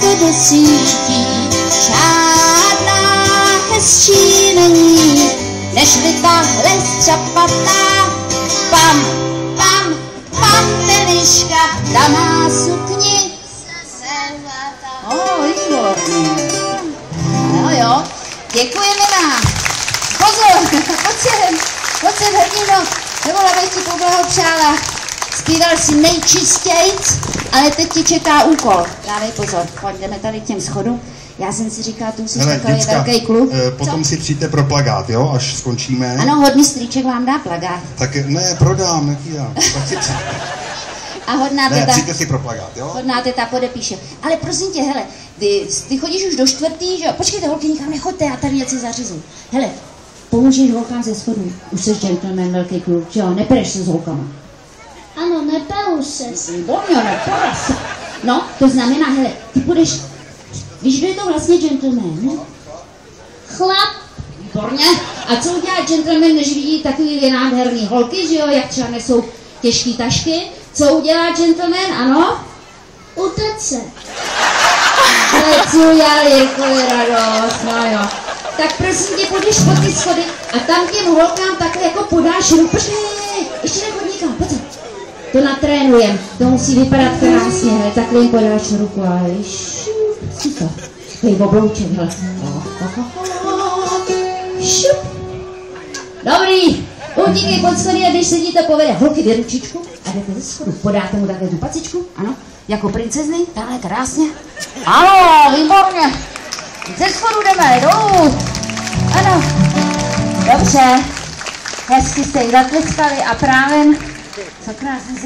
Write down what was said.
to dosvítí. Žádná hezčí není, nežli tahle střapatá. Pam, pam, pam, teliška, ta má sukni. Výborný. No jo, děkujeme vám. Pozor, pojď sem, hrdino, dovolila bych ti poblahopřála. Zpíval si nejčistějc, ale teď ti čeká úkol. Dávej pozor, pojď, jdeme tady k těm schodům. Já jsem si říkal, tu jsi takový velký kluk. Potom si přijďte pro plagát, jo, až skončíme. Ano, hodný strýček vám dá plagát. Tak ne, prodám, jaký já. A hodná teta... Ne, přijďte si pro plagát, jo? Hodná teta podepíše. Ale prosím tě, hele, ty chodíš už do 4., že jo? Počkejte, holky, nikam nechoďte, já tady něco zařizu. Hele, pomůžeš holkám ze schodu. Už jsi gentleman, velký kluk, že jo? Nepereš se s holkama. Ano, neperu se. Výborně, nepereš se. No, to znamená, hele, ty budeš... Víš, kdo je to vlastně gentleman? Chlap. Výborně. A co udělá gentleman, než vidí takový nádherný holky, že jo? Jak třeba nesou těžký tašky. Co udělá gentleman, ano? Uteče. Co udělal, Jirko, je radost, no jo. Tak prosím tě, půjdeš po ty schody a tam těm holkám takhle jako podáš ruku. Počkej, ještě nechoď nikam, pojď. To natrénujem, to musí vypadat krásně, hele, takhle jim podáš ruku a šup. To, takový oblouček, hele. Šup. Dobrý. Utíkej pod schody a když se ti to povede, holky dvě ručičku a jdete ze schodu. Podáte mu takhle tu pacičku, ano, jako princezny, takhle krásně. Ano, výborně. Ze schodu jdeme, dolů. Ano, dobře. Hezky jste jí zatleskali a právem. Co krásně se